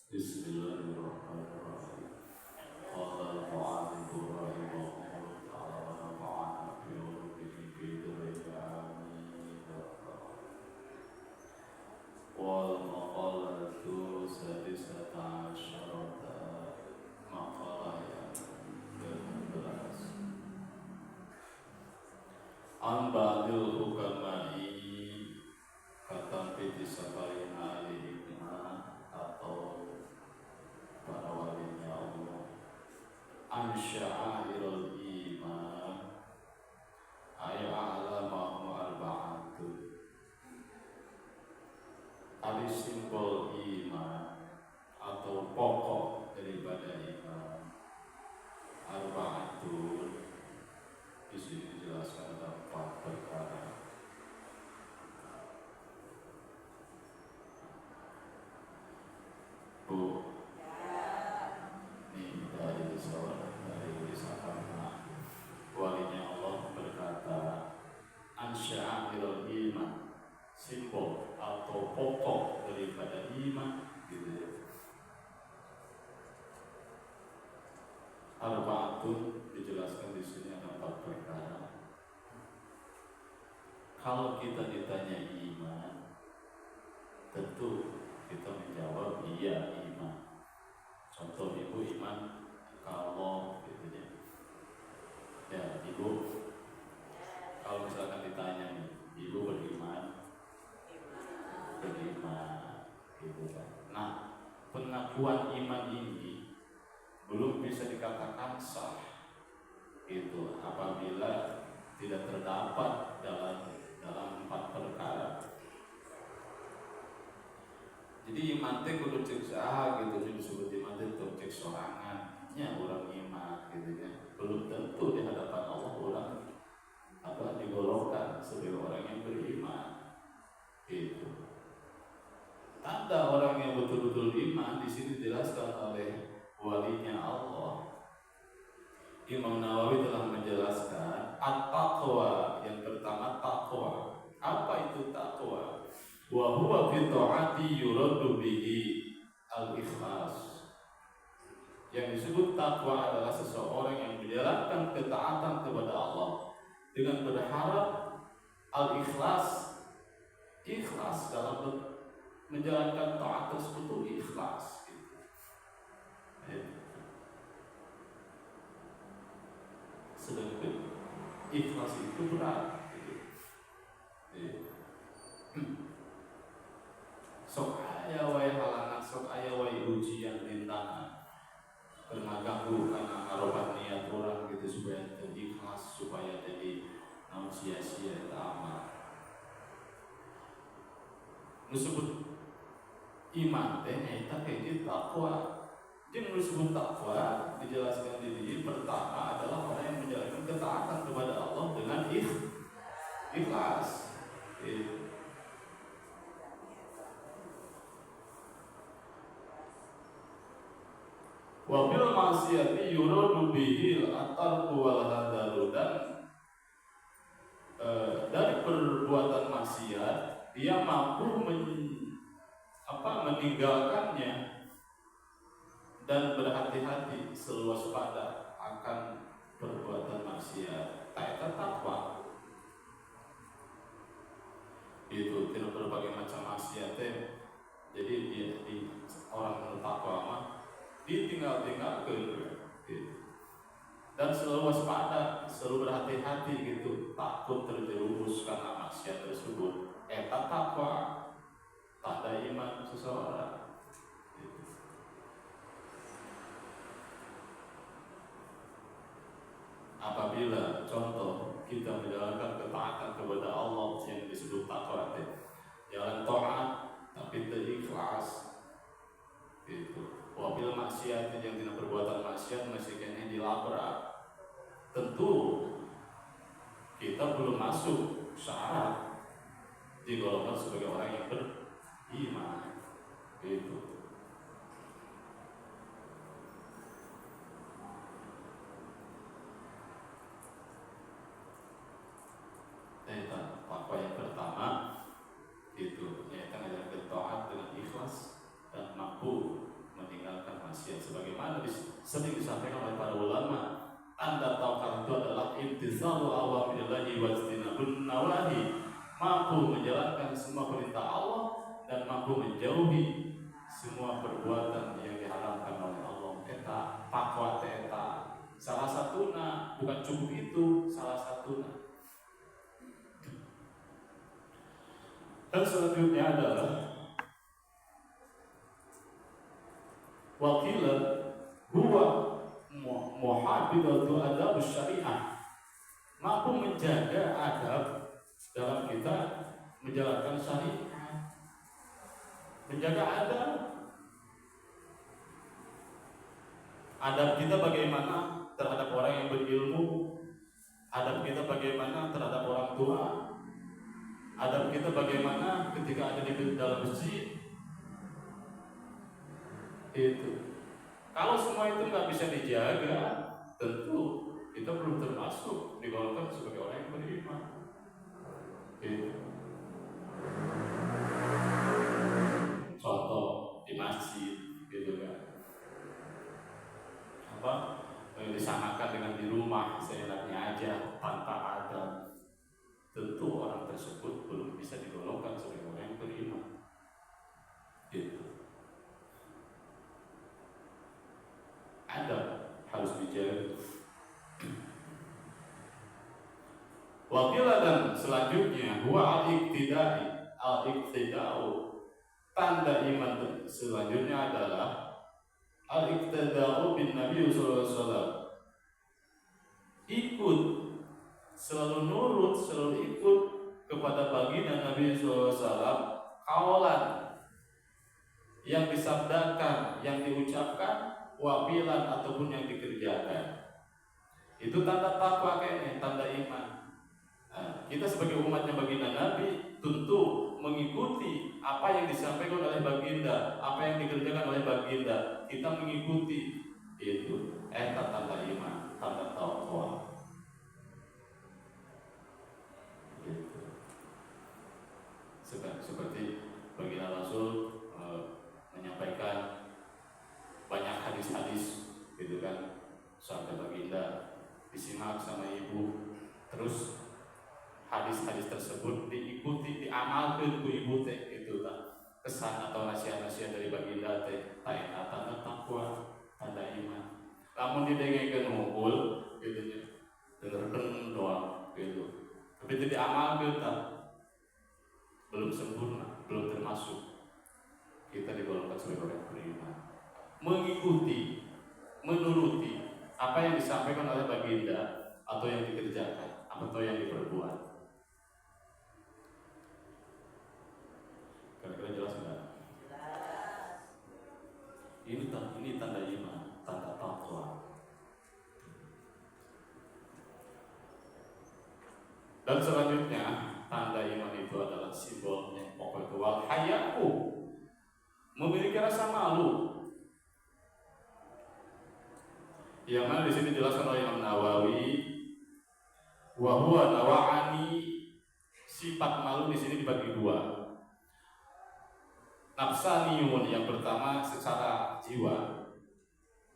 Bismillahirrahmanirrahim. Qala al-mu'allif rahimahullah ta'ala wa nafa'ana bi ulumihi fi dunya amin. Wal maqalatu sadisata asyarata, maqalah yang ke-16. An ba'dil hukamai, kata piti safarin alih hikmah atau para walinya Allah, an sya'airul iman ay a'lamahu arba'atu, ada simbol iman atau pokok daripada iman arba'atu. Di sini dijelaskan ada 4 perkara. Bu, ini dari Sahabat walinya Allah berkata, Ansya'irul iman, simbol atau pokok daripada iman, gitu ya. Arba'atun dijelaskan di sini ada 4 perkara. Kalau kita ditanya iman, tentu kita menjawab iya iman. Contoh ibu iman kalau gitu ya. Ya ibu, kalau misalkan ditanya nih, ibu beriman gitu kan. Nah, pengakuan iman ini belum bisa dikatakan sah itu apabila tidak terdapat dalam 4 perkara. Jadi iman teh kudu cek sah gitu, disebut iman teh cek sorangan nya orang iman gitu ya. Belum tentu di hadapan Allah orang digolongkan sebagai orang yang beriman gitu. Tanda orang yang betul-betul iman di sini dijelaskan oleh walinya Allah. Imam Nawawi telah menjelaskan at-taqwa, yang pertama takwa. Apa itu takwa? Wa huwa fi ta'ati yuraddu bihi al-ikhlas. Yang disebut takwa adalah seseorang yang menjalankan ketaatan kepada Allah dengan berharap al-ikhlas, ikhlas dalam menjalankan taat tersebut, ikhlas gitu. Sedangkan ikhlas itu berat gitu. Sok aya wae halangan, sok aya wae ujian rintangan, bermaganggu karena harobat niat orang gitu supaya jadi ikhlas, supaya jadi sia-sia itu amal. Disebut iman teh eta kayak takwa. Yang disebut takwa dijelaskan di sini pertama adalah orang yang menjalankan ketaatan kepada Allah dengan ikhlas. Wabil maksiati yuradu bihil atarku wal hadaru, dan dari perbuatan maksiat dia mampu meninggalkannya dan berhati-hati seluas pada akan perbuatan maksiat. Eta takwa. Itu tidak berbagai macam maksiat. Jadi orang takwa mah ditinggal-tinggalkan gitu. Dan selalu waspada, selalu berhati-hati gitu, takut terjerumus karena maksiat tersebut. Eta takwa, tanda iman seseorang gitu. Apabila contoh kita menjalankan ketaatan kepada Allah yang disebut takwa, jalan taat tapi ikhlas gitu. Wabil maksiat yang tidak berbuatan maksiat masih kena dilabrak, tentu kita belum masuk syarat digolongkan sebagai orang yang beriman gitu. Takwa yang pertama itu yaitu menjalankan taat dengan ikhlas dan mampu maksiat. Sebagaimana sering disampaikan oleh para ulama, tanda tawakal itu adalah imtithalu awamirillahi wa ijtinabun nawahi, mampu menjalankan semua perintah Allah dan mampu menjauhi semua perbuatan yang diharamkan oleh Allah. Eta takwa eta salah satuna, bukan cukup itu, salah satuna. Dan selanjutnya adalah wakila huwa muhafidatu adab syariah, mampu menjaga adab dalam kita menjalankan syariat, menjaga adab kita bagaimana terhadap orang yang berilmu, adab kita bagaimana terhadap orang tua, adab kita bagaimana ketika ada di dalam masjid. Itu kalau semua itu nggak bisa dijaga, tentu kita belum termasuk digolongkan sebagai orang yang beriman. Gitu. Contoh di masjid, gitu kan, apa disamakan dengan di rumah seenaknya aja tanpa adab, tentu orang tersebut belum bisa digolongkan sebagai orang yang beriman. Gitu. Adab harus dijaga. Wakila dan selanjutnya huwa al-iqtida'u, tanda iman selanjutnya adalah al-iqtida'u bin Nabi sallallahu alaihi wasallam, ikut, selalu nurut, selalu ikut kepada baginda Nabi sallallahu alaihi wasallam, kaulan yang disabdakan, yang diucapkan, wafilan ataupun yang dikerjakan. Itu tanda takwa kayaknya, tanda iman. Kita sebagai umatnya baginda Nabi tentu mengikuti apa yang disampaikan oleh baginda, apa yang dikerjakan oleh baginda, kita mengikuti itu. Tanda iman, tanda takwa. Gitu. Seperti baginda Rasul menyampaikan banyak hadis-hadis, gitu kan, sampai baginda disimak sama ibu, terus hadis-hadis tersebut diikuti, diamalkan ku ibu teh, itu tak kesan atau nasihat-nasihat dari baginda teh, tanda takwa, tanda iman. Namun didengarkan hukum, gitu nya, dengarkan doang, gitu. Tapi tidak diamalkan, tak, belum sempurna, belum termasuk kita digolongkan sebagai orang beriman. Mengikuti, menuruti apa yang disampaikan oleh baginda atau yang dikerjakan atau yang diperbuat. Kira-kira jelas enggak? Ini tanda iman, tanda takwa. Dan selanjutnya tanda iman itu adalah simbolnya pokok wal hayaku, memiliki rasa malu. Yang mana di sini dijelaskan oleh Imam Nawawi, wa huwa nawa'ani, sifat malu di sini dibagi dua. Nafsaniyun, yang pertama secara jiwa,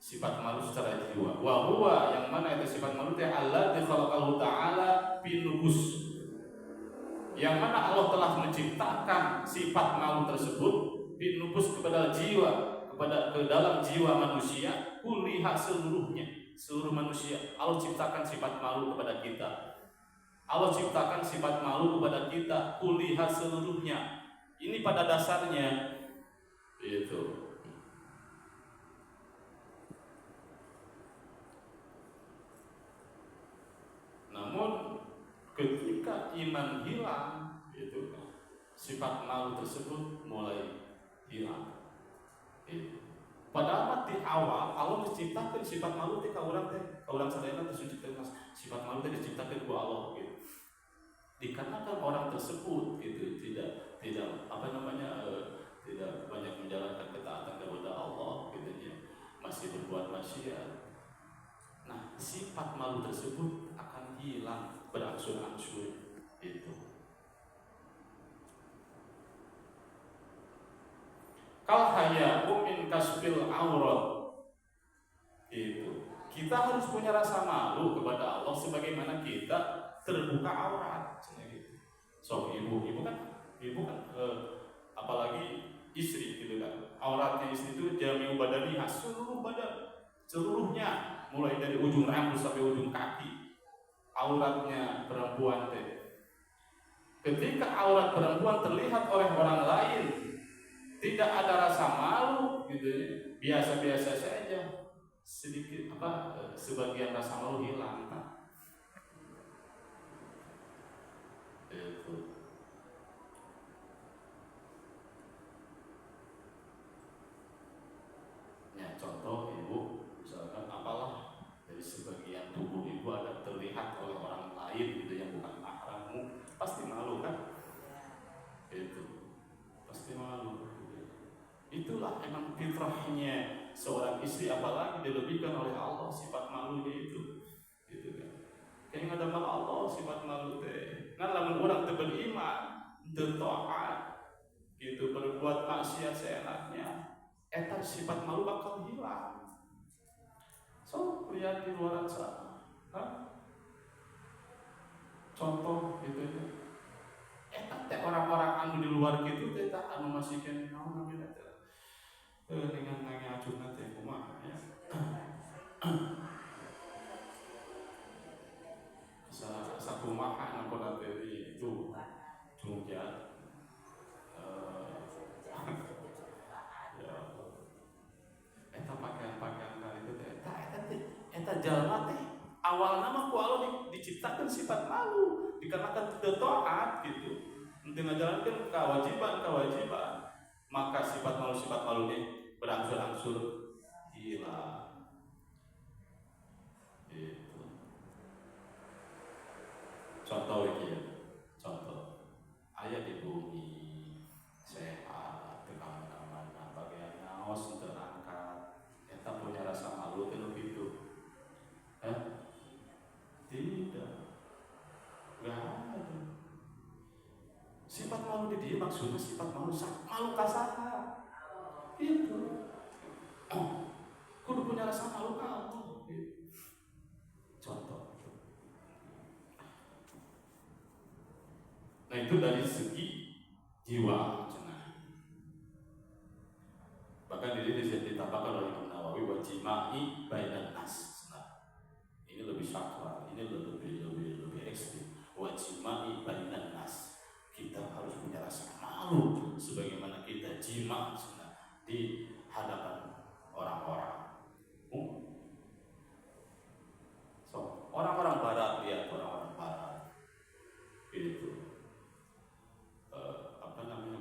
sifat malu secara jiwa. Wa huwa, yang mana itu sifat malu teh allati khalaqahu ta'ala bin nufus, yang mana Allah telah menciptakan sifat malu tersebut bin nufus kepada jiwa, ke dalam jiwa manusia, kulihat seluruhnya, seluruh manusia. Allah ciptakan sifat malu kepada kita. Allah ciptakan sifat malu kepada kita, kulihat seluruhnya. Ini pada dasarnya itu. Namun ketika iman hilang, itu sifat malu tersebut mulai hilang. Padahal di awal Allah menciptakan sifat malu teh ka urang teh, ka urang sadayana teh diciptakeun sifat malu teh diciptakeun ku Allah gitu. Dikarenakan orang tersebut itu tidak tidak banyak menjalankan ketaatan kepada Allah gitu ya, masih berbuat maksiat. Nah, sifat malu tersebut akan hilang berangsur-angsur itu. Kal haya'u min kasbil aurat, Itu kita harus punya rasa malu kepada Allah sebagaimana kita terbuka aurat. Gitu. So ibu kan apalagi istri gitu kan, auratnya istri itu jami'u badaniha, seluruh badan, seluruhnya mulai dari ujung rambut sampai ujung kaki. Auratnya perempuan teh, ketika aurat perempuan terlihat oleh orang lain, tidak ada rasa malu gitu, biasa-biasa saja, sedikit sebagian rasa malu hilang kan? Itu. Ya, contoh ibu misalkan apalah dari sebagian tubuh ibu ada terlihat oleh orang lain gitu yang bukan mahrammu, pasti malu kan? Itu pasti malu. Itulah emang fitrahnya seorang istri, apalagi dilebihkan oleh Allah sifat malunya itu, gitu kan? Kayak ada mal Allah sifat malu teh. Kan lamun orang teu beriman, teu taat, gitu berbuat maksiat seenaknya, eta sifat malu bakal hilang. So lihat di luar sana, contoh gitu ya. Eta teh orang-orang anu di luar gitu teh tak anu masih kene naon namanya teh. Dengan ngajuna teh kumaha ya. Sakumaha nampuna teh itu Jogja. Ya. Eta pakaian-pakaian kali itu teh eta jalma teh awalna mah ku Allah diciptakan sifat malu dikarenakan teu taat gitu. Untuk menjalankan kewajiban, maka sifat malunya berangsur-angsur hilang. Itu. Contoh iki ya. Contoh. Aya di bumi sehat, tekan mana bagian naos terangkat. Eta punya rasa malu teh gitu. Tidak. Enggak ada. Sifat malu di dia maksudnya sifat malu kasar. Itu. Kudu punya rasa malu kamu. Contoh. Nah itu dari segi jiwa. Bahkan ini ditambahkan oleh Imam Nawawi wa jima'i bainan nas. Nah, ini lebih sakral, ini lebih ekstrim. Wa jima'i bainan nas. Kita harus punya rasa malu sebagaimana kita jima di hadapan orang-orang. So, orang-orang barat, lihat orang-orang barat itu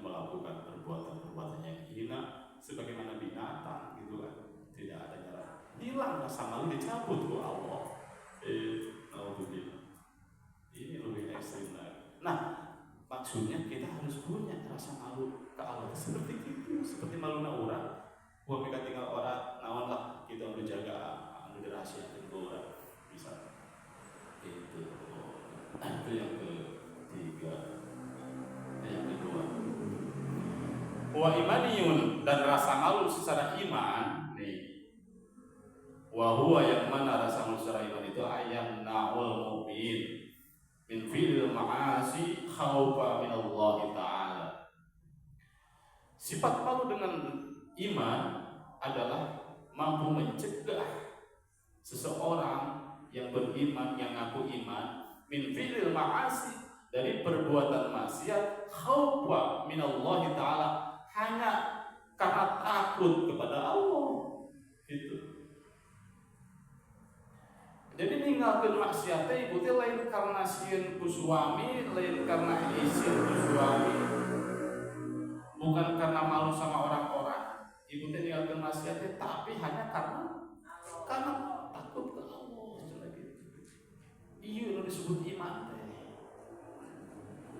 melakukan perbuatan-perbuatan yang hina sebagaimana binatang gitu kan, tidak ada jalan, hilang rasa malu, dicabut oleh Allah. Ini lebih ekstrim lagi. Nah, maksudnya kita harus punya rasa malu ke Allah seperti itu, seperti malu na orang. Gua mereka tinggal orang, naon lah kita menjaga anu dirahasiakeun ke orang bisa. Itu. Nah, itu yang ketiga. Yang kedua, wa imaniyun, dan rasa malu secara iman nih. Wa huwa yang mana rasa malu secara iman itu ayam na'ul mu'min min fi'il ma'asi khaufa min Allah Ta'ala. Sifat malu dengan iman adalah mampu mencegah seseorang yang beriman, yang ngaku iman, min fi'il ma'asi, dari perbuatan maksiat, khaufa min Allah Ta'ala, hanya karena takut kepada Allah. Gitu. Jadi ninggalkeun maksiat teh ibu teh lain karena sieun ku suami, lain karena izin ku suami, bukan karena malu sama orang-orang. Ibu teh ninggalkeun maksiat teh tapi hanya karena takut ke Allah. Iya nu disebut iman teh.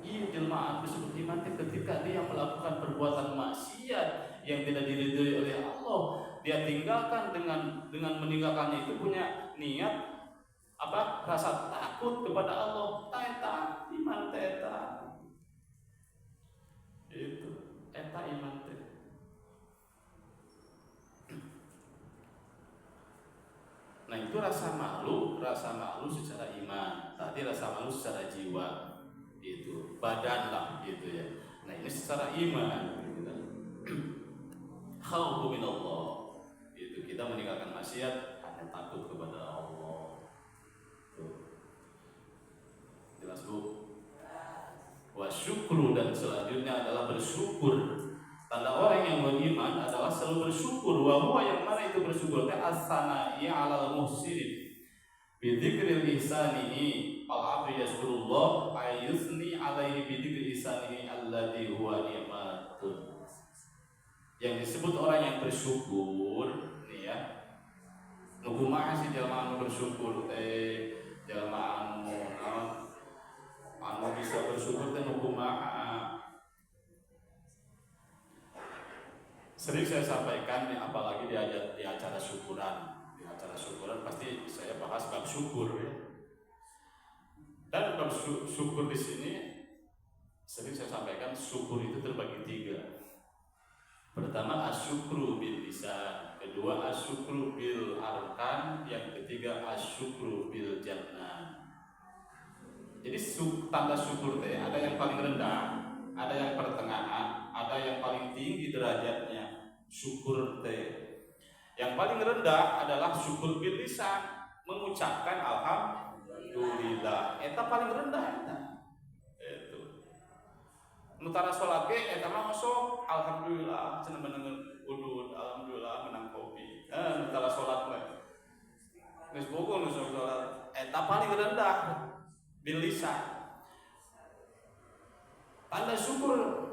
Iya jelmaan disebut iman teh ketika dia melakukan perbuatan maksiat yang tidak diridhoi oleh Allah, dia tinggalkan dengan meninggalkannya itu punya niat rasa takut kepada Allah. Eta iman teh eta. Itu eta iman teh. rasa malu secara iman. Tadi rasa malu secara jiwa, itu badan lah gitu ya. Nah ini secara iman, gitu. Khaufu minallah, itu kita meninggalkan maksiat hanya takut kepada Allah. Tuh. Jelas Bu? Wa syukru, dan selanjutnya adalah bersyukur. Tanda orang yang beriman adalah selalu bersyukur. Wa huwa, yang mana itu bersyukur teh as-sana'i 'alal muhsinin bi dzikril ihsanihi al-'abdu yashkurullah ay yusni 'alaihi bi dzikri ihsanihi alladzi huwa ni'matun. Yang disebut orang yang bersyukur nih ya. Nu kumaha sih jalma anu bersyukur teh? Jalma anu bisa bersyukur teh nu kumaha? Sering saya sampaikan, apalagi di acara syukuran. Di acara syukuran pasti saya bahas bab syukur ya. Dan bab syukur di sini sering saya sampaikan, syukur itu terbagi 3. Pertama asyukru bil lisan, kedua asyukru bil arkan, yang ketiga asyukru bil jannah. Jadi tanda syukur teh ada yang paling rendah, ada yang pertengahan, ada yang paling tinggi derajatnya. Syukur teh yang paling rendah adalah syukur bil lisan, mengucapkan alhamdulillah. Eta paling rendah eta. Itu. Nutara salat ge eta mah sok alhamdulillah, cenah menengen udud, alhamdulillah menang kopi. Nutara salat mah. Geus bogo nu salat. Eta paling rendah bil lisan. Tanda syukur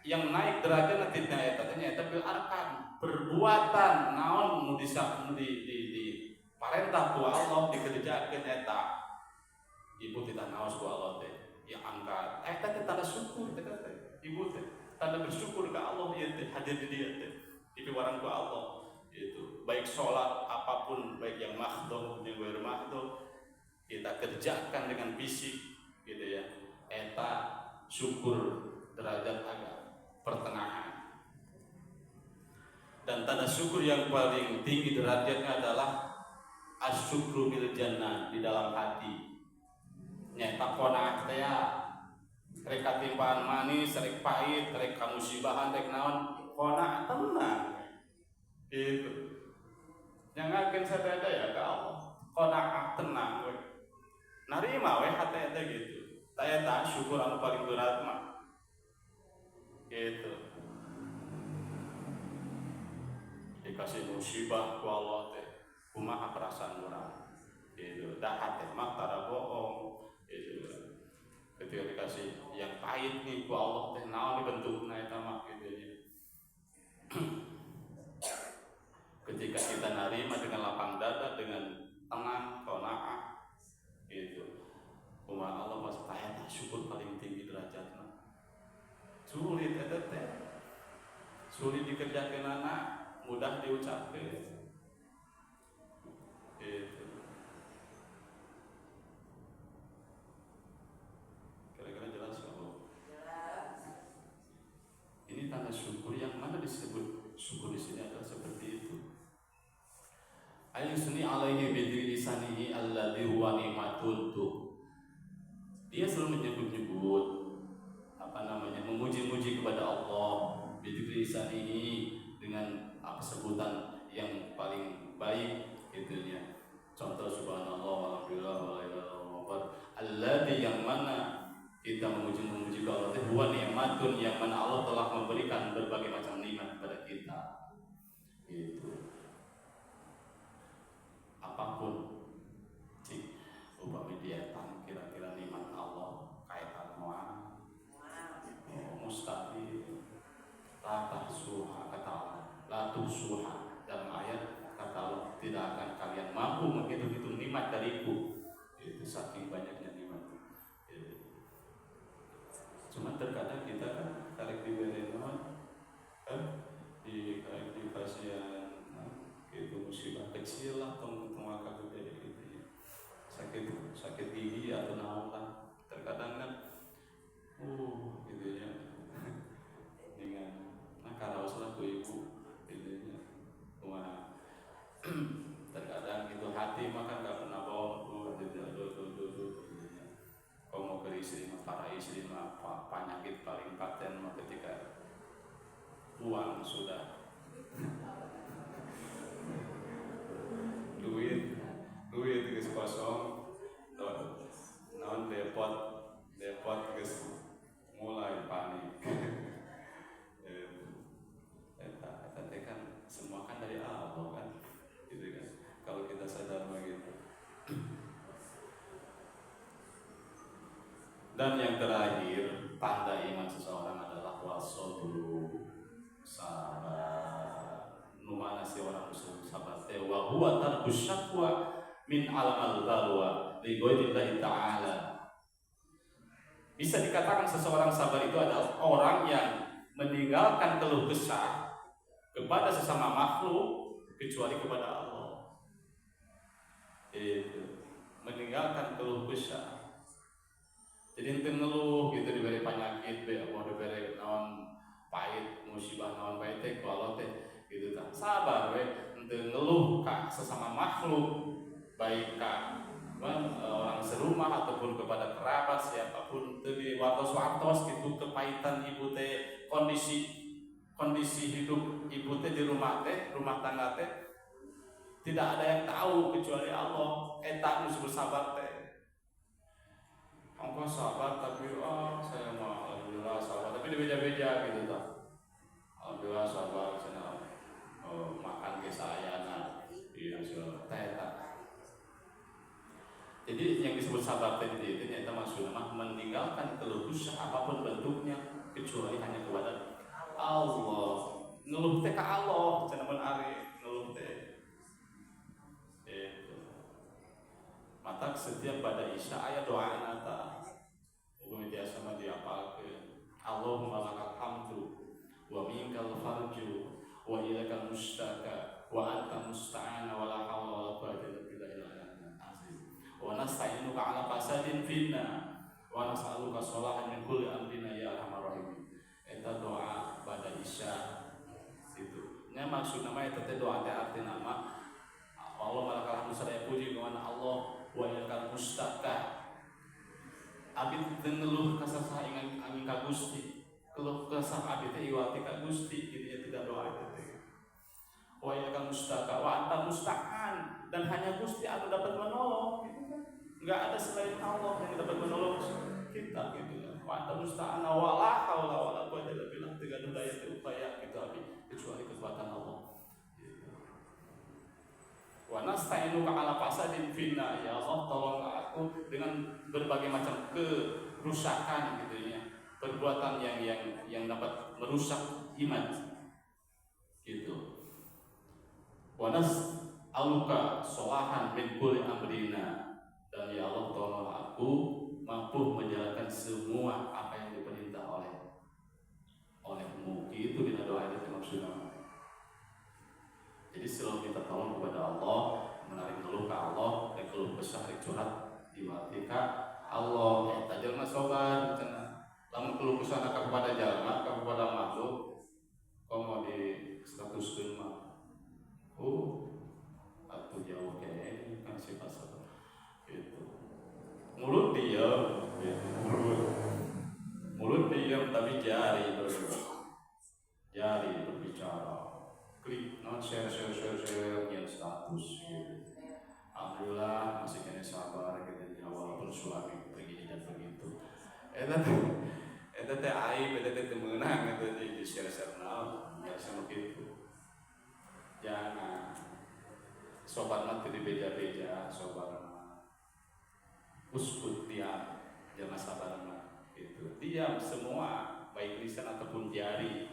yang naik derajat nanti eta bil arkan, perbuatan naon nu di parentah ku Allah dikerjakeun eta. Ibu tidak naos ku Allah teh, ya angkat. Eta teh tanda syukur teh teh. Ibu teh tanda bersyukur ke Allah ieu teh hadir di dieu teh. Dipiwarang ku Allah. Itu baik salat apapun, baik yang mahdhuf jeung ghair mahdhuf, kita kerjakan dengan fisik gitu ya. Eta syukur derajat agak pertengahan. Dan tanda syukur yang paling tinggi derajatnya adalah asyukru bil jannah, di dalam hati. Nyata qanaah teh rek katimpaan manis, rek pahit, rek kamusibahan, rek naon, qanaah tenang. Itu. Nyangakeun sabada ya ka Allah. Qanaah tenang we. Narima we hate eta gitu. Eta syukur anu paling berat mah. Gitu. Dikasih musibah ku Allah teh kumaha perasaan urang. Gitu. Dahat teh mah tara bohong. Gitu. Ketika dikasih yang pahit nih ku Allah teh naon dibentukna eta mah gitu ya. Ketika kita narima dengan lapang dada, dengan tenang, qanaah. Gitu. Kumaha Allah pas tayang syukur paling tinggi derajatna. Sulit eta teh. Sulit dikerjakeunana, mudah diucapkeun. Gitu. Kira-kira jelas enggak? Jelas. Ini tanda syukur yang mana disebut syukur di sini adalah seperti itu. Ayusni alaihi bidri lisanihi alladzi huwa ni'matun. Dia selalu menyebut-nyebut memuji-muji kepada Allah bidri lisanihi dengan sebutan yang paling baik gitu ya. Contoh subhanallah walhamdulillah wala ilaha illallah. Alladzi, yang mana kita memuji Allah itu huwa ni'matun, yang mana Allah telah memberikan berbagai macam nikmat kepada kita. Gitu. Apapun cik upami dia kira-kira nikmat Allah kaitan moal mustahil latah suha kata Allah, latuh suha dalam ayat kata Allah, tidak akan kalian mampu menghitung-hitung nikmat dariku. Itu saking banyaknya nikmat. Cuma terkadang kita kan tarik diberi di pasien itu musibah kecil lah, tong kakak gede gitu ya, sakit gigi atau naon lah, terkadang kan gitu ya dengan karaos lah ku ibu gitu ya. Wah terkadang itu hati Dan yang terakhir, tanda iman seseorang adalah wasabru, sabar. Numana si orang muslim sabar teh wa huwa tarku syakwa min alamal balwa li ghairillahi ta'ala. Bisa dikatakan seseorang sabar itu adalah orang yang meninggalkan keluh kesah kepada sesama makhluk kecuali kepada Allah. Itu meninggalkan keluh kesah. Jadi ente ngeluh gitu diberi penyakit, mau diberi naon pahit, musibah naon pahit teh kalau teh gitu tak sabar we ente ngeluh ka sesama makhluk baik ka orang serumah ataupun kepada kerabat siapapun teu diwartos-wartos gitu kepahitan ibu teh kondisi hidup ibu teh di rumah tangga teh tidak ada yang tahu kecuali Allah. Eta nu sabar teh engkau sabar tapi saya mah alhamdulillah sabar tapi dibeja-beja gitu tak. Alhamdulillah sabar cenah makan ke sayana iya teh. Jadi yang disebut sabar tadi itu ternyata maksudnya meninggalkan keluh kesah apapun bentuknya kecuali hanya kepada Allah. Ngeluh teh ka Allah cenah mun ari ngeluh teh. Mata setiap pada isya aya doa nata uga biasa mah diapalkeun. Allahumma lakal hamdu wa minkal farju wa ilaikal mustaka wa anta musta'an wa la haula wa la quwwata illa billahil azim. Wa nasta'inuka ala fasadin finna wa nas'aluka sholahan min kulli amrina ya arhamar rahimin. Eta doa pada isya itu. Nya maksud nama eta teh doa teh artina mah Allah malakal hamdu sadaya puji kepada Allah wa ilal mustaka. Abdi teu ngeluh ka sasaingan angin ka Gusti. Keluh kesah abdi teh iwati ka Gusti gitu ya tidak doa teh. Wa ilal mustaka wa anta musta'an dan hanya Gusti anu dapat menolong gitu kan. Enggak ada selain Allah yang dapat menolong kita gitu ya. Wa anta musta'an wa la haula wa la quwwata illa billah teu ada daya teu upaya gitu abdi kecuali kekuatan Allah. Wa nasta'inuka ala fasadin finna ya Allah tolong aku dengan berbagai macam kerusakan gitu ya perbuatan yang dapat merusak iman gitu. Wa nas'aluka sholahan min kulli amrina dan ya Allah tolong aku mampu menjalankan semua apa yang diperintah olehmu itu bila doa itu maksudnya. Jadi selalu kita tolong kepada Allah, menarik keluh ke Allah, dan keluh kesah curhat diwatika Allah. Eta jelema sobat cenah. Lamun keluh kesah kepada jalma, kepada makhluk, komo di statuskeun mah. Atuh jauh kene kan sifat sabar. Gitu. Mulut diam, mulut diam tapi jari berbicara. Klik share yang status gitu. Alhamdulillah masih kena sabar gitu ya walaupun suami begini dan begitu. Eta teh aib, eta teh menang gitu di share naon biasa begitu. Jangan sobat mah teu dibeja-beja, sobat mah uskut diam, jangan sabar mah gitu. Diam semua baik lisan ataupun jari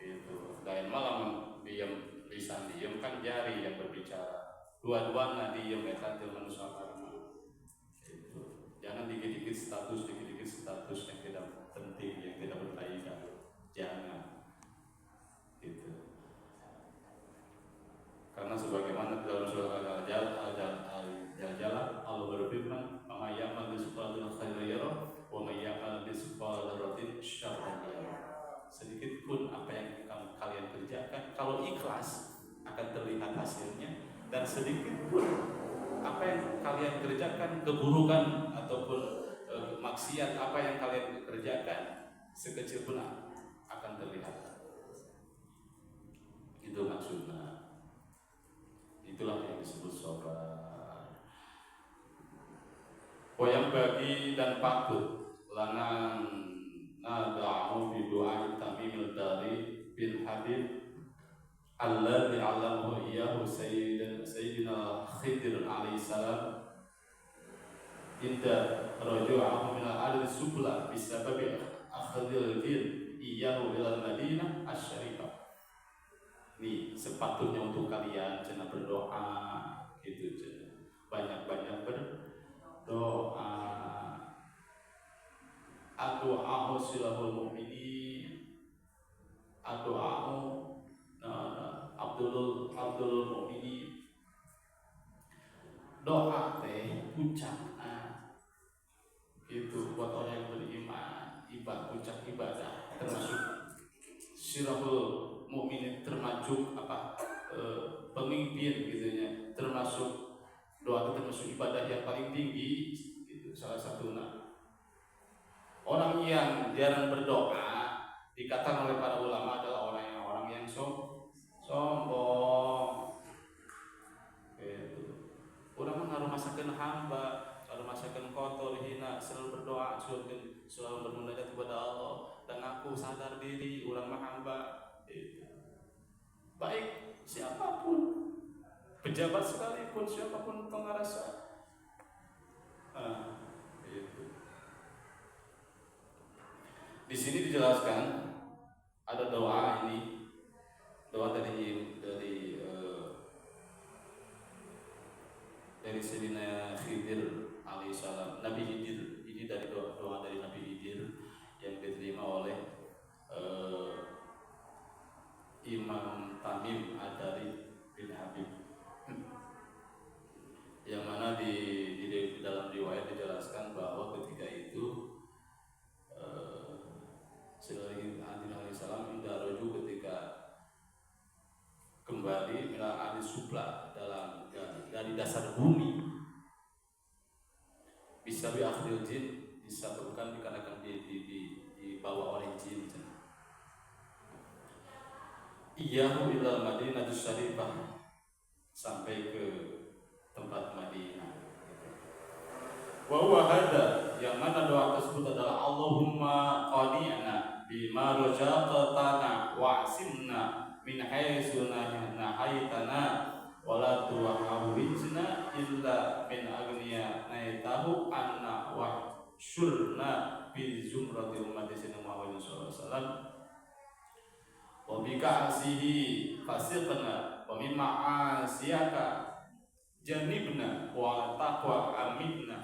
gitu. Lain malam diam lisan diam kan jari yang berbicara dua-duanya diam eta teh manusia karma itu. Jangan dikit-dikit status yang tidak penting yang tidak berfaedah jangan itu karena sebagaimana dalam surah Al-Jaljalah Allah berfirman ma ya'mal bisqalatin khairan yarah wa ma ya'mal bisqalatin syarran yarah. Sedikit pun apa yang kalian kerjakan kalau ikhlas akan terlihat hasilnya dan sedikit pun apa yang kalian kerjakan keburukan ataupun maksiat apa yang kalian kerjakan sekecil pun akan terlihat. Itu maksudnya. Itulah yang disebut sabar. Yang bagi dan patut lanang nada'u bi du'ai tamimil dari bin Habib alladhi 'allamahu iyyahu sayyidina Khidir alaihi salam inda raju'ahu min al-ardi subla bisababi akhdhil jin iyyahu ila al-madinah asy-syarifah. Nih sepatutnya untuk kalian jangan berdoa gitu aja. Banyak-banyak berdoa. Ad-du'a silahul mu'minin. Ad-du'a Abdul Mu'minin. Doa teh puncak itu buat orang yang beriman, puncak ibadah termasuk sirahul mukminin, termasuk pemimpin gitunya, termasuk doa itu termasuk ibadah yang paling tinggi itu salah satunya. Orang yang jarang berdoa dikatakan oleh para ulama adalah orang yang sombong. Orang mengaruh masakan hamba, kalau masakan kotor, hina, selalu berdoa, selalu bermunajat kepada Allah, dan aku sadar diri, orang mah hamba. Baik siapapun, pejabat sekalipun, siapapun tong ngerasa. Di sini dijelaskan ada doa ini, doa dari Sayyidina Khidir alaihissalam, Nabi Khidir. Ini dari doa dari Nabi Khidir yang diterima oleh Imam Tamim Ad-Dari bin Habib, yang mana di dalam riwayat dijelaskan bahwa ketika itu Sayyidina alaihissalam indaroju ketika kembali minal ardi subla dari dasar bumi bisa biakhdil jin, disebabkan dikarenakan dibawa oleh jin. Iyahu ilal Madinatus Syarifah, sampai ke tempat Madinah. Wa huwa hadza, yang mana doa tersebut adalah Allahumma qani'na bima rajaqtana wa'simna min haitsu nahaitana wala tu'awwijna illa min aghniya naitahu anna wa syurna bi zumrati ummati sayyidina Muhammad sallallahu alaihi wasallam wa bi ka'sihi fasiqna wa mimma asiyaka janibna wa taqwa amidna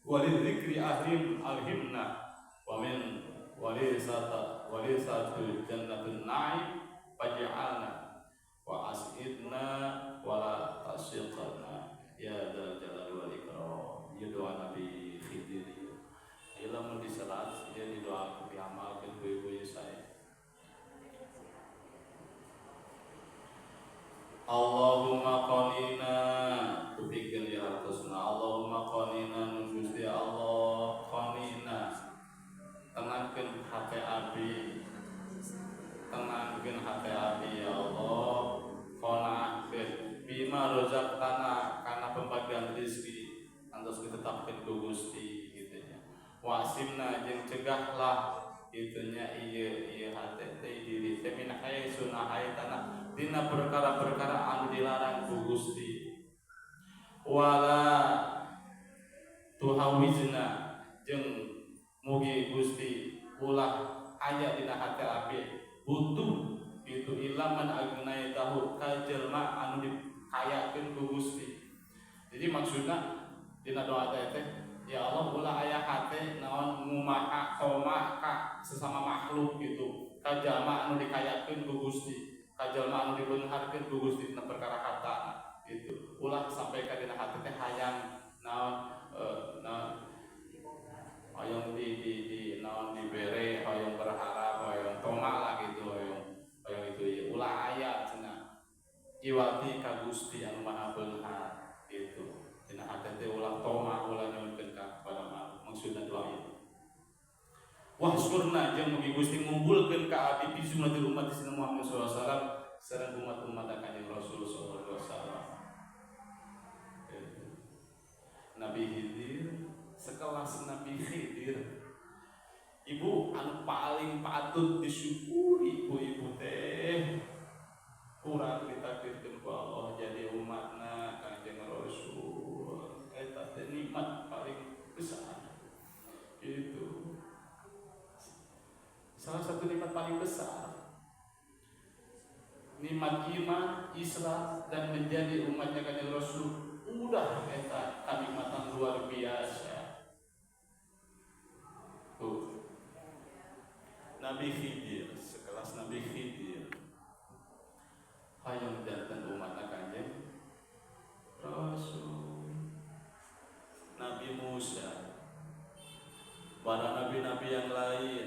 wa lidzikri alhimna wa min walisatu jannatin na'im faj'alna wa as'idna wa la tasyiqna ya dzal jalali wal ikram. Ya doa Nabi Khidir. Ilmu diserat dia didoakan diamalkan ibu-ibu saya. Allahumma qanina tubikin ya hartasna. Allahumma qanina nugusti Allah qanina tenangkan hati api, tenangkan hati api ya Allah, qana'ahkan bima rozaqtana, karena pembagian rezeki antos ditetapkan ku Gusti gitu nya. Wasimna jeung cegahlah itunya ieu hati teh diri teh min haitsu nahaitana, dina perkara-perkara anu dilarang ku Gusti. Wala tuhawijna jeung mugi Gusti ulah aya dina hati api butuh itu ilaman agnai tahu ka jelma anu dikayakeun ku Gusti. Jadi maksudna dina doa teh ya Allah ulah aya hate naon ngumaha koma ka sesama makhluk gitu, ka jelma anu dikayakeun ku Gusti, ka jelma anu dibeungharkeun ku Gusti dina perkara harta gitu. Ulah sampai ka dina hati teh hayang naon hayang di naon dibere, hayang berharap, hayang tomak lah gitu, hayang itu ya ulah aya cenah iwati ka Gusti anu maha beunghar gitu. Dina hati teh ulah tomak, ulah nyuwunkeun ka kepada makhluk, maksudna doa ieu. Wahsurna jeung mugi Gusti ngumpulkeun ka abdi fi jumlatil umat Sayyidina Muhammad sallallahu alaihi wasallam sareng umat-umat Kanjeng Rasul sallallahu alaihi wasallam. Nabi Khidir, sekelas Nabi Khidir, ibu anu paling patut disyukuri ibu teh kurang ditakdirkeun ku Allah jadi umatna Kanjeng Rasul. Eta teh nikmat paling besar. Itu salah satu nikmat paling besar, nikmat iman, Islam, dan menjadi umatnya Kanjeng Rasul. Udah eta kenikmatan luar biasa. Tuh, Nabi Khidir, sekelas Nabi Khidir, hayang jantan umat Kanjeng Rasul. Nabi Musa, para nabi-nabi yang lain,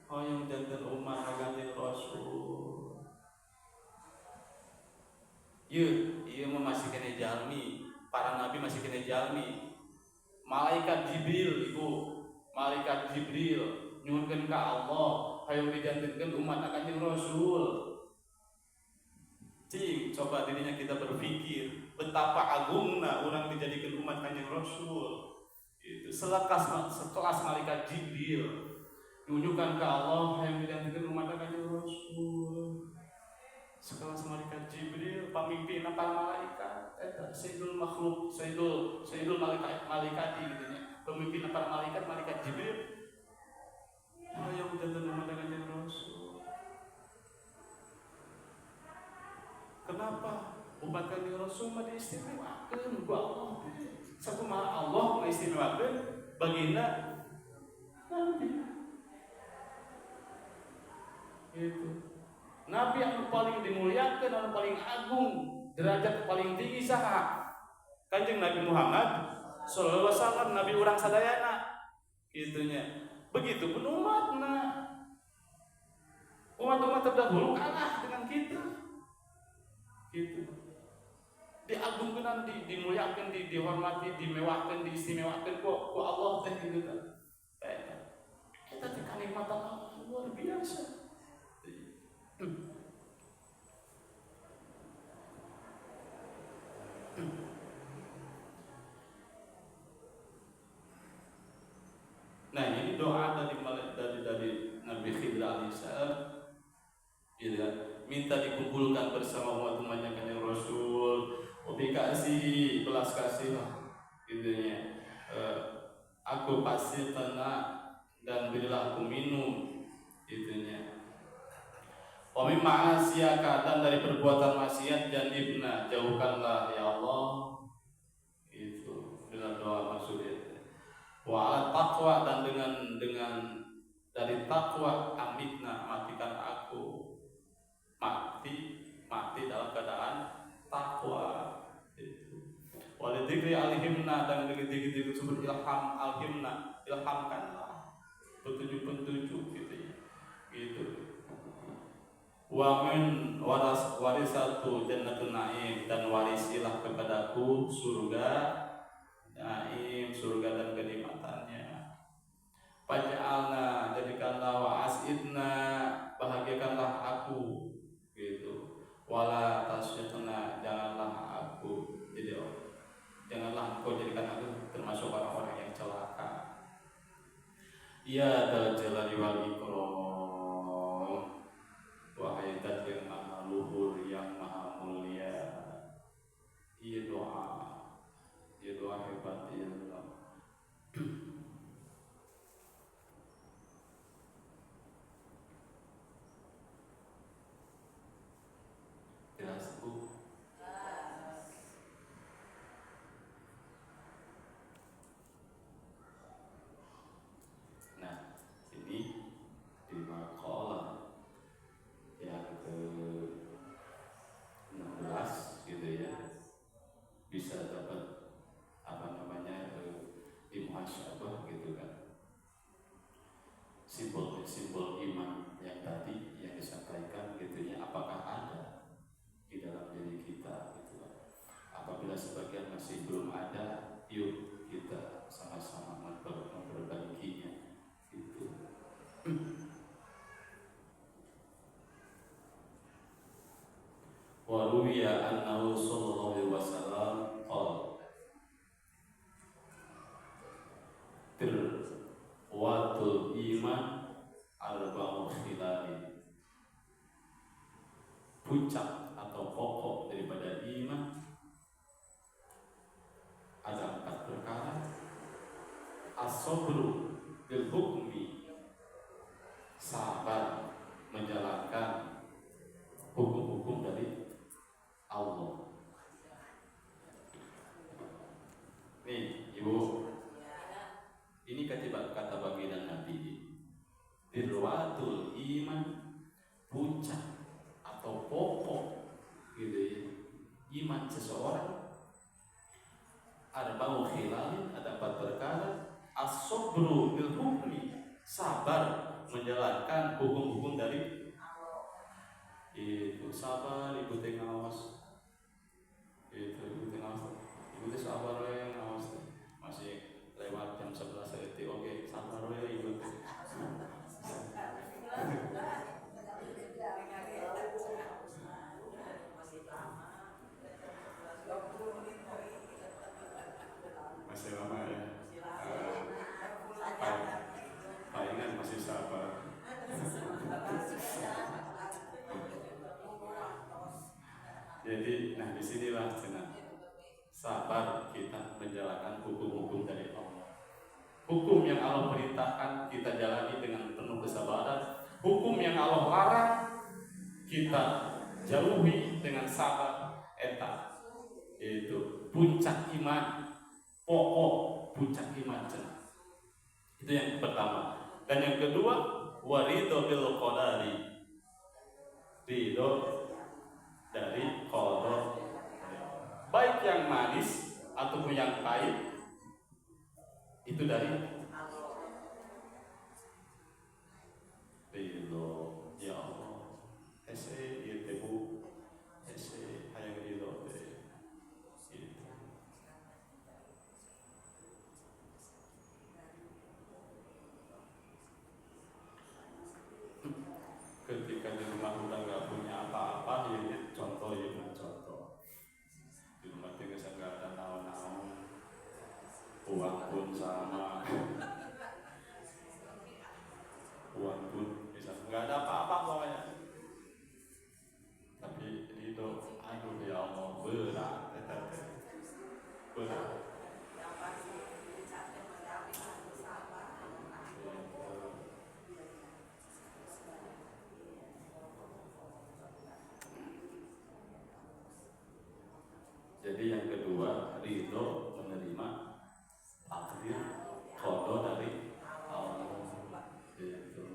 hayang jantan umat Kanjeng Rasul. Iya masih kena jalmi, para nabi masih kena jalmi. Malaikat Jibril, malaikat Jibril nyuhunkeun ka Allah, hayang dijantenkeun umat Kanjeng Rasul. Cing, coba dirinya kita berpikir betapa agungna orang dijadikan umat Kanjeng Rasul. Itu sekelas malaikat Jibril nyuhunkan ke Allah, hayang dijantenkeun umat Kanjeng Rasul. Sekelas malaikat Jibril, pamimpin para malaikat, sayyidul makhluk, sayyidul malaikati gitu nya. Pemimpin para malaikat Jibril. Hayang janten umat Kanjeng Rasul. Kenapa? Umat Kanjeng Rasul mah diistimewakeun ku Allah. Sakumaha Allah mengistimewakeun baginda Nabi. Itu. Nabi yang paling dimuliakan, yang paling agung, derajat paling tinggi saha? Kanjeng Nabi Muhammad sallallahu alaihi wasallam, Nabi urang sadayana. Gitunya. Begitupun umatna. Umat-umat terdahulu kalah dengan kita. Gitu. Diagungkeun, dimuliakan, dihormati, dimewahkan, diistimewakan ku Allah teh gitu kan. Eta teh kanikmatan Allah luar biasa. Nah, ini doa dari Nabi Khidir alaihissalam, ya, minta dikumpulkan bersama umat-umatnya Kanjeng Rasul, dikasih belas kasih lah, gitunya. Aku pasti tenang dan berilah aku minum, gitunya. Wami ma'asiyaka, dan dari perbuatan maksiat dan ibna jauhkanlah ya Allah. Itu dengan doa maksudnya. Wa ala taqwa, dan dengan dari takwa amitna, matikan aku. Mati dalam keadaan takwa. Itu. Wa lidzikri alhimna, dan begitu disebut ilham alhimna, ilhamkanlah petunjuk-petunjuk gitu ya. Gitu. Wa min warisatu jannatun na'im, dan warisilah kepadaku surga na'im, surga dan kenikmatannya. Faj'alna, jadikanlah, wa as'idna, bahagiakanlah aku gitu. Wala tasyqna, janganlah engkau jadikan aku termasuk orang-orang yang celaka. Ya dzal jalali wal ikram, wahai zat yang maha luhur, yang maha mulia. Iya doa hebat ya Allah. Jelas Bu. Nah, ini di maqalah yang ke-16 gitu ya, bisa dapat muhasyabah gitu kan, simbol iman yang tadi yang disampaikan gitu ya, apakah ada di dalam diri kita gitu kan. Apabila sebagian masih belum ada, yuk kita sama-sama memperbaikinya gitu. Wa ruwiya annahu sallallahu alaihi wasallam qala watul iman arba'u khilalin, puncak atau pokok daripada iman ada 4 perkara. iman seseorang ada bau khilal, ada 4 perkara. As-sabru bil hukmi, sabar menjalankan hukum-hukum dari itu. Sabar ibu teh ngawas itu, ibu teh ngawas, ibu teh sabar we ngawas masih lewat jam 11 detik. Oke, sabar we ibu teh. Masih lama ya. Palingan masih sabar. Jadi, nah disinilah cenah sabar kita menjalankan hukum-hukum dari Allah. Hukum yang Allah perintahkan kita jalani dengan penuh kesabaran. Hukum yang Allah larang kita jauhi dengan sabar. Eta itu puncak iman, pokok puncak iman cenah. Itu yang pertama. Dan yang kedua, waridho bil qadari, ridho dari qadar, baik yang manis ataupun yang pahit, itu dari ridho. Ya Allah, ese ieu teh bu, ese hayang ridho teh itu. Ketika di rumah udah nggak punya apa-apa, ya contoh di rumah tinggal nggak ada naon-naon, uang pun sama, uang pun bisa nggak ada apa-apa pokoknya. Tapi itu, aduh ya Allah, berat. Jadi yang kedua, ridho menerima takdir qada dari Allah. Itu.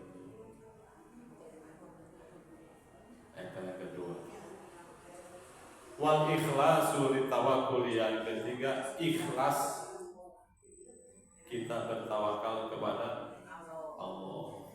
Yang kedua. Wal ikhlasu litawakkul, yang ketiga, ikhlas kita bertawakal kepada Allah.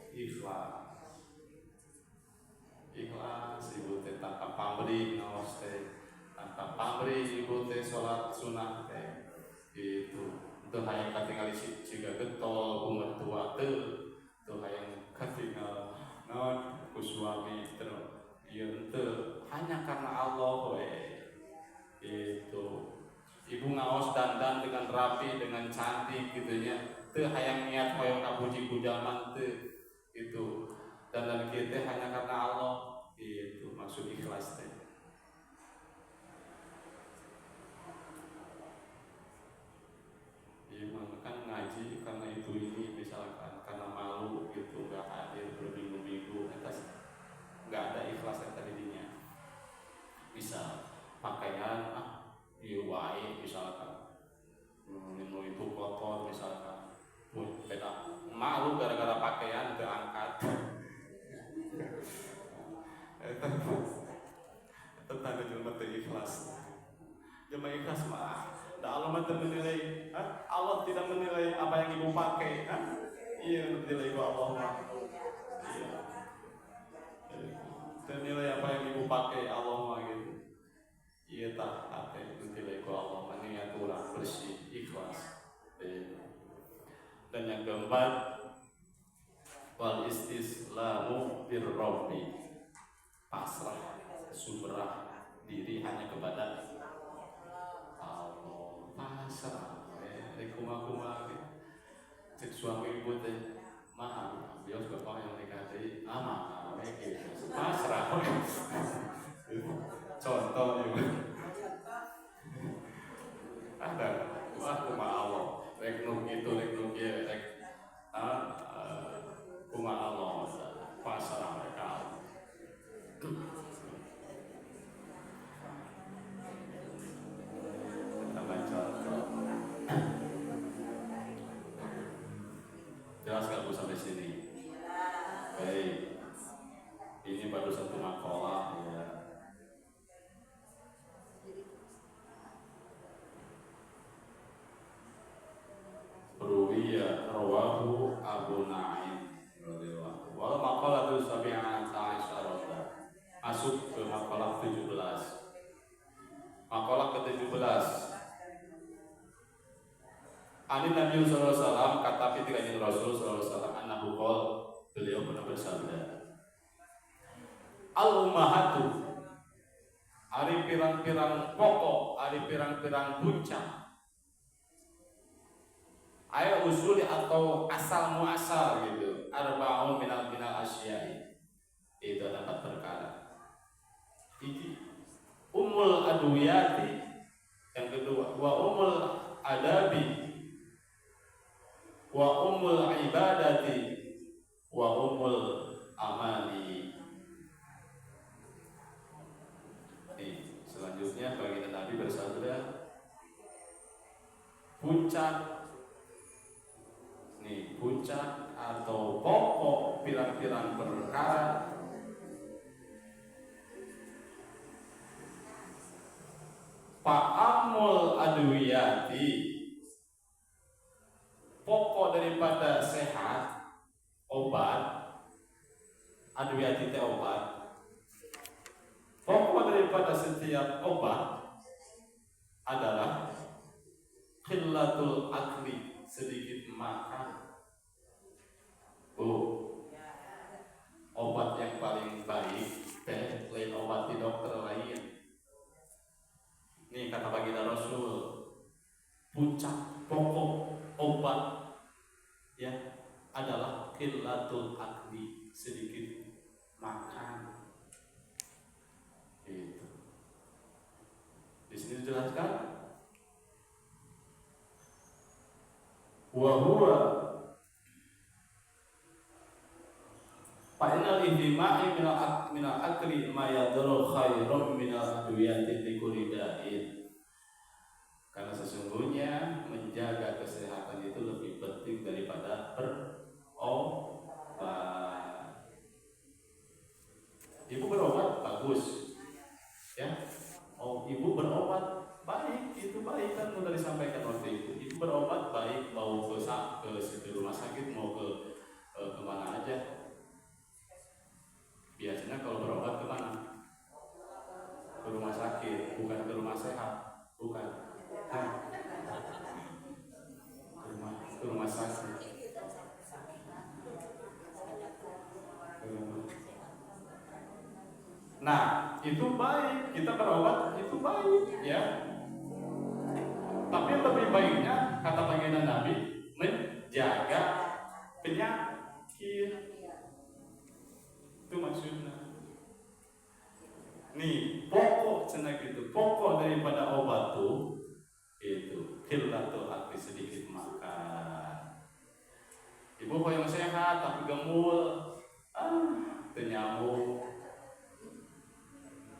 Ikhlas ibu teh tanpa pamrih ngaos teh, tanpa pamrih ibu teh salat sunah teh itu. Teu hayang katingali siga getol umur tua teu hayang katingal naon ku suami teu ieu teu, hanya karena Allah we. Itu ibu ngaos dandan dengan rapi, dengan cantik gitunya, teu hayang niat hoyong kapuji ku jaman teu itu. Dandan kita hanya karena Allah, itu maksud ikhlas teh. Iya, kan ngaji karena itu ini misalkan karena malu gitu nggak hadir berminggu-minggu, atas nggak ada ikhlas yang tadinya. Bisa pakaian iya wae misalkan, minum itu kotor misalkan, beda malu gara-gara pakaian terangkat. Itu tanda jelema teu ikhlas. Jelema ikhlas mah Allah mah menilai, Allah tidak menilai apa yang ibu pakai, iya menilai ku Allah mah. Iya. Menilai apa yang ibu pakai Allah mah gitu. Iya tak ate menilai ku Allah mah, niat urang bersih, ikhlas. Dan yang keempat, wal istislamu birrabbi, pasrah, subrah diri hanya kepada Allah. Pasrah, kuma cek suami ibu teh, maaf, bios bapak yang dikasih, maaf, gitu, pasrah. Contoh juga, ada, kuma Allah, rek nuk itu, rek nuk ya, rek, kuma Allah, pasrah mereka. Jelas gak Bu sampai sini? Baik. Ini baru satu makalah ya. Ani Nabi sallallahu alaihi wasallam kata Kanjeng Rasul sallallahu alaihi wasallam annahu qol, beliau pernah bersabda, al ummahatu ari pirang-pirang pokok, ari pirang-pirang puncak, ayat usul atau asal muasal gitu, arba'un minal asyai, itu ada 4 perkara. Iki umul adwiyati, yang kedua wa umul adabi, wa umul ibadati, wa umul amali. Nih, selanjutnya baginda Nabi bersabda, puncak atau pokok pirang-pirang perkara fa'amul adwiyati, pokok daripada sehat, obat, adwiyati itu obat, pokok daripada setiap obat adalah qillatul akli, sedikit makan. Obat yang paling baik lain obat di dokter lain. Ini kata baginda Rasul, puncak pokok obat ya adalah qillatul akli, sedikit makan. Itu. Di sini dijelaskan wa huwa fa'inal ihtima'i minal akli ma yadru khairum minal adwiyati likulida'in. Karena sesungguhnya menjaga kesehatan itu lebih penting daripada berobat. Ibu berobat bagus ya, ibu berobat baik, itu baik kan sudah disampaikan waktu itu. Ibu berobat baik, mau ke rumah sakit, mau ke kemana aja. Biasanya kalau berobat kemana? Ke rumah sakit, bukan ke rumah sehat, bukan. Ke rumah sakit. Nah, itu baik, kita berobat itu baik, ya. Tapi lebih baiknya kata baginda Nabi menjaga penyakit. Itu maksudnya. Nih, pokok cenah gitu, pokok daripada obat tuh itu qillatul akli, sedikit makan. Ibu yang sehat tapi gemul, nyamuk.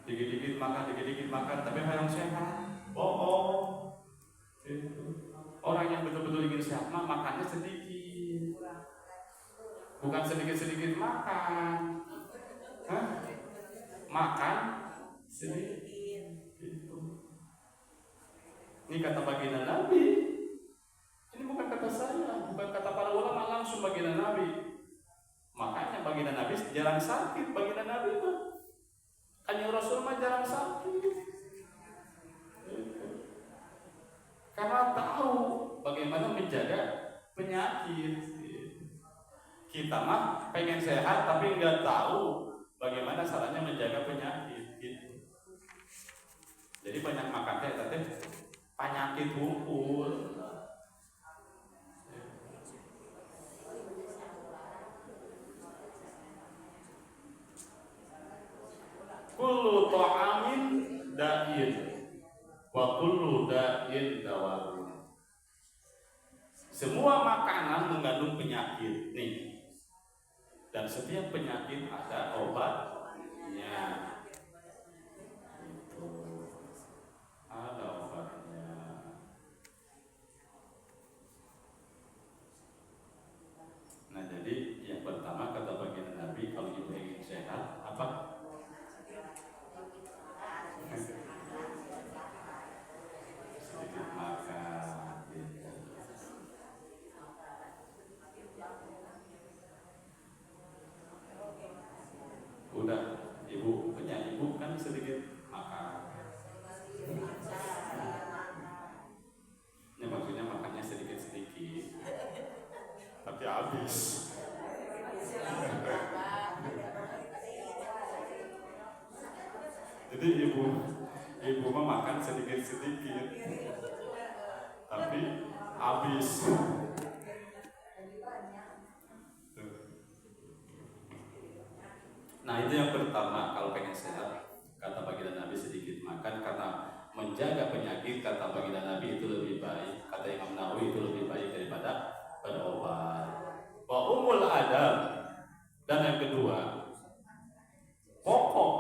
Dikit-dikit makan, tapi yang sehat. Itu. Orang yang betul-betul ingin sehat makannya sedikit. Bukan sedikit-sedikit makan. Makan sedikit. Itu. Ini kata baginda Nabi. Ini bukan kata saya, bukan kata para ulama, langsung baginda Nabi. Makanya baginda Nabi jarang sakit, baginda Nabi itu. Kanjeng Rasul mah jarang sakit. Karena tahu bagaimana menjaga penyakit. Kita mah pengen sehat tapi nggak tahu bagaimana caranya menjaga penyakit. Gitu. Jadi banyak makan tapi penyakit hukum. Kullu ta'amin da'in wa kullu da'in dawa'un. Semua makanan mengandung penyakit nih. Dan setiap penyakit ada obatnya. Itu ada obatnya. Nah, jadi yang pertama kata baginda Nabi, kalau ibu ingin sehat apa? Sedikit makan. Udah, ibu kan sedikit makan. Ini maksudnya makannya sedikit-sedikit. ibu mah makan sedikit-sedikit tapi habis. Nah itu yang pertama, kalau pengen sehat kata baginda Nabi sedikit makan, karena menjaga penyakit kata baginda Nabi itu lebih baik, kata Imam Nawawi itu lebih baik daripada berobat. Wa umul adab, dan yang kedua pokok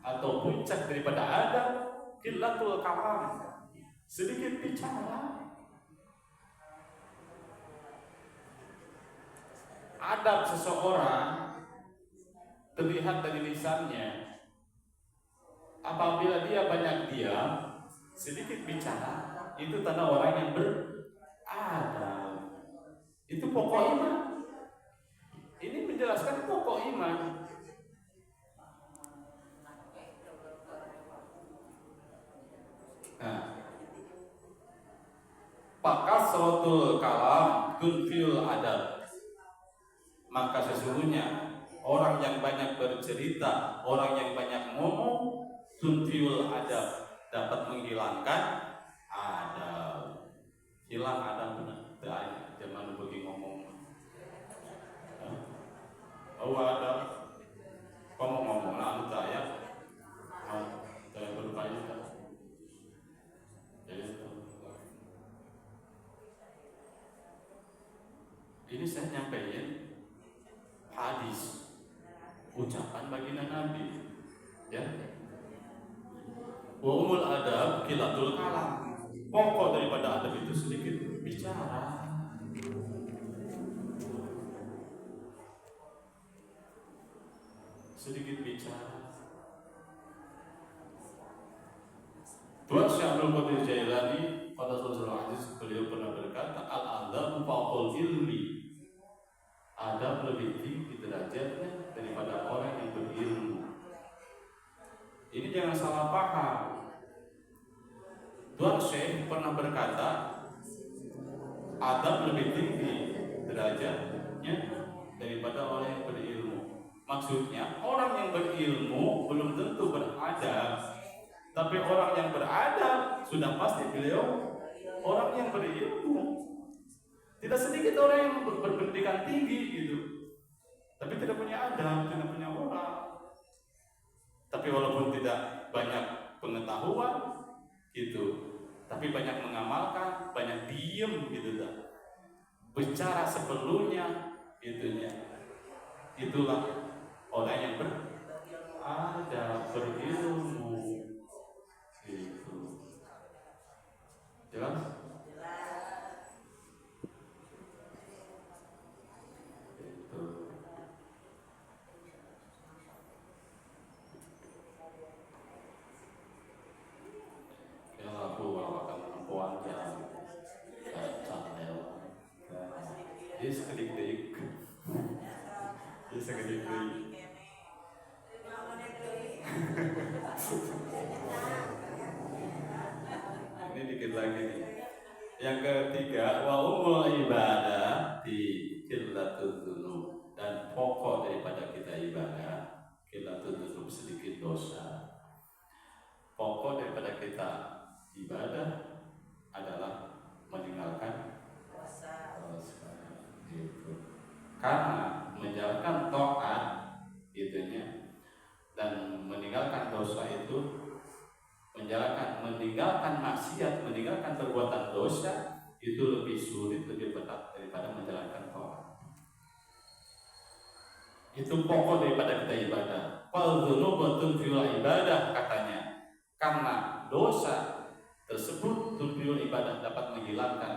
atau puncak daripada adab qillatul kalam, sedikit bicara. Adab seseorang terlihat dari lisannya. Apabila dia banyak diam, sedikit bicara, itu tanda orang yang beradab. Itu pokok iman. Ini menjelaskan pokok iman. Nah, pakasratul kalam tunfil adab. Maka sesungguhnya orang yang banyak bercerita, orang yang banyak ngomong, tunfiul adab, dapat menghilangkan adab. Hilang adab benar. Jangan pergi ngomong. Oh adab. Kamu ngomong lah saya. Saya berfaedah. Ini saya nyampaikan hadis, ucapan baginda Nabi, ya. Wa umul adab qillatul kalam. Pokok daripada adab itu sedikit bicara. Sedikit bicara. Tuan Syekh Abdul Qadir Jailani pada Rasul Aziz, beliau pernah berkata, al-adab fawqal ilmi. Adab lebih tinggi derajatnya daripada orang yang berilmu. Ini jangan salah paham. Tuan Syekh pernah berkata, adab lebih tinggi derajatnya daripada orang yang berilmu. Maksudnya orang yang berilmu belum tentu beradab, tapi orang yang beradab sudah pasti beliau orang yang berilmu. Tidak sedikit orang yang berpendidikan tinggi gitu, tapi tidak punya adab, tidak punya moral. Tapi walaupun tidak banyak pengetahuan gitu, tapi banyak mengamalkan, banyak diem gitu dah. Bicara sebelumnya gitunya. Itulah orang yang beradab, berilmu gitu. Jelas? Ini dikit lagi nih. Yang ketiga, wa umul ibadah di qillatul dzunub, dan pokok daripada kita ibadah qillatul dzunub, sedikit dosa. Pokok daripada kita ibadah adalah meninggalkan dosa. Gitu. Karena menjalankan taat itunya dan meninggalkan dosa itu, meninggalkan maksiat, meninggalkan perbuatan dosa itu lebih sulit, lebih berat daripada menjalankan taat. Itu pokok daripada kita ibadah. Fal dzunubatun fil ibadah, katanya. Karena dosa tersebut tunfiul ibadah, dapat menghilangkan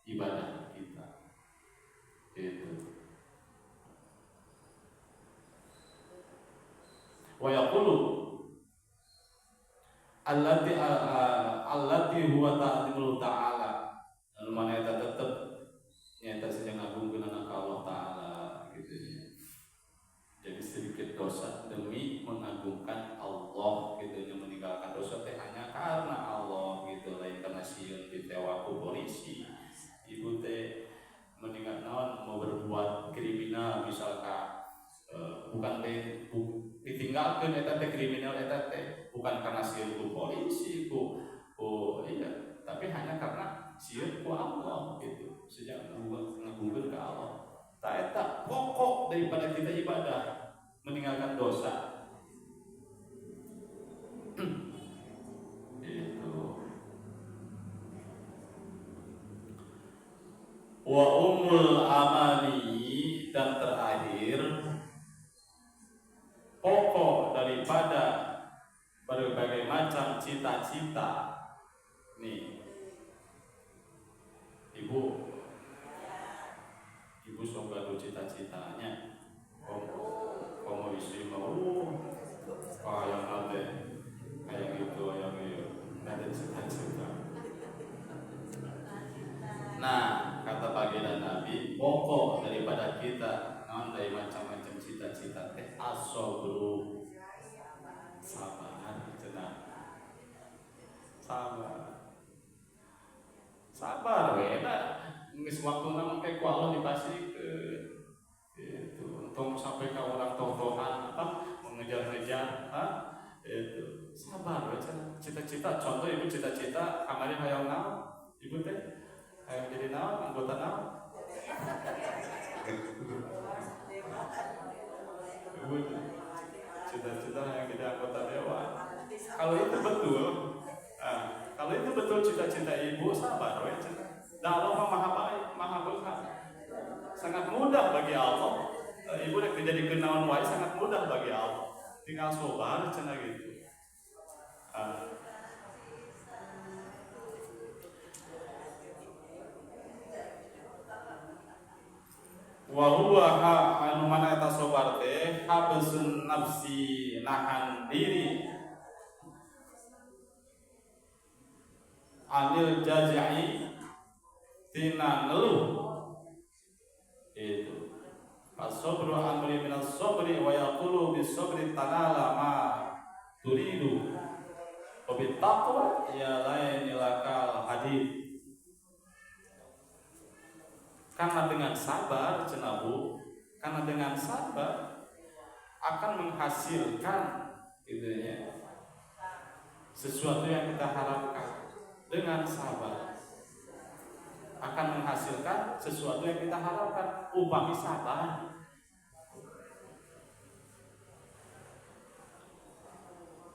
ibadah kita. Itu. Wa yaqulu allati huwa ta'zimul ta'ala, mana eta tetep nyata saja ngagungkeun anak Allah taala gitu ya. Jadi sedikit dosa demi mengagungkan Allah gitu ya, meninggalkan dosa teh hanya karena Allah gitu, lain karena sieun ditewaku polisi. Ibu teh meninggal naon mau berbuat kriminal misalkan bukan teh ditinggalkeun eta teh kriminal, eta teh bukan karena sieun ku polisi ku iya, tapi hanya karena sieun ku Allah gitu, sejak ngagungkeun ke Allah. Tak eta pokok daripada kita ibadah meninggalkan dosa. Itu. Wa umul amali, dan terakhir pokok daripada berbagai macam cita-cita. Nih, ibu sok gaduh cita-citanya. Komo istri mau yang ada kayak gitu, yang ada cita-cita. Nah, kata baginda Nabi, pokok daripada kita dari macam-macam cita-cita teh as-sabru, sabar, cenah. Sabar we da geus waktuna make ku Allah dipasikeun. Itu untung sampai ka orang totohan mengejar-ngejar, itu sabar we cenah. Cita-cita, contoh ibu cita-cita kamari hayang naon? Ibu teh hayang jadi naon? Anggota naon? Ibu cita-cita hayang jadi anggota dewan. Kalau itu betul, kalau itu betul cita-cita ibu, sabar we cenah. Dan Allah Maha Baik, Maha Berkah. Sangat mudah bagi Allah. Ibu rek dijadikeun naon wae sangat mudah bagi Allah. Tinggal sabar cenah gitu. Wa huwa anu mana eta sabar teh habsun nafsi, nahan diri anil jazai, tina ngeluh. Itu as-sabru amri minas sabri wa yaqulu bis sabri tanala ma turidu wa bit taqwa ya lain lakal hadid. Karena dengan sabar cenah Bu, karena dengan sabar akan menghasilkan gitu ya, sesuatu yang kita harapkan. Dengan sabar akan menghasilkan sesuatu yang kita harapkan. Upami sabar,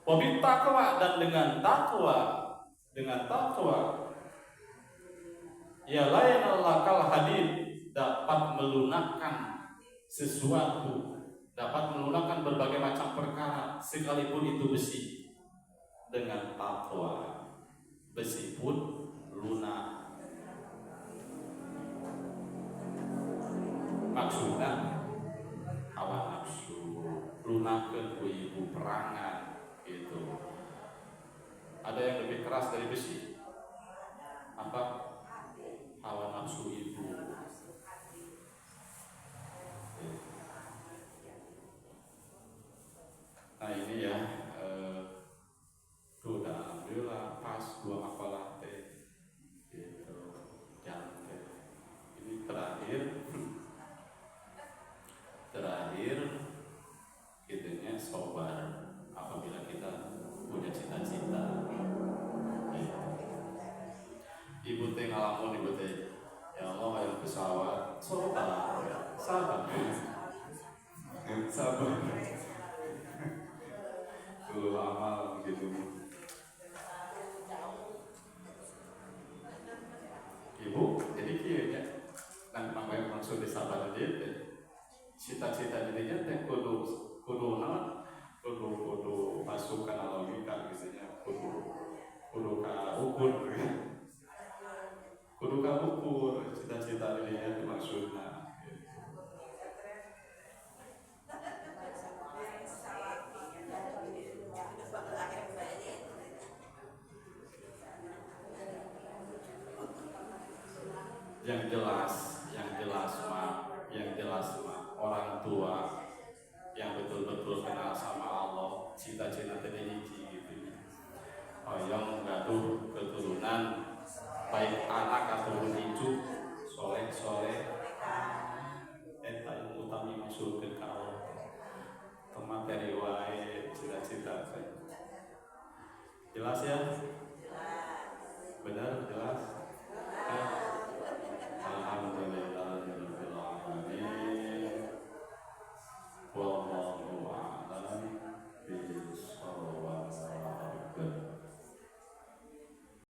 wabit takwa, dan dengan takwa ya lain lakal hadid, dapat melunakkan sesuatu, dapat melunakkan berbagai macam perkara sekalipun itu besi. Dengan takwa besi pun lunak. Maksudnya hawa nafsu lunakeun ku ibu perangan gitu. Ada yang lebih keras dari besi? Apa? Hawa nafsu ibu. Nah ini ya, udah alhamdulillah pas gua apalah teh gitu. Ini terakhir gitunya sabar apabila kita punya cita-cita. Ibu teh ngalamun, ibu teh ya Allah hayang pesawat, sabar tuh amal gitu. Ibu jadi kieu nya nang maksud sabar dia teh cita-cita dirinya teh kudu masuk kana logika gitu nya, kudu ka ukur cita-cita dirinya itu maksudnya. Yang jelas mah orang tua yang betul-betul kenal sama Allah, cita-cita tadi gitu. Yang gaduh keturunan baik anak atau cucu soleh eta yang utami masuk ke Allah. Materi wae cita-cita Jelas ya?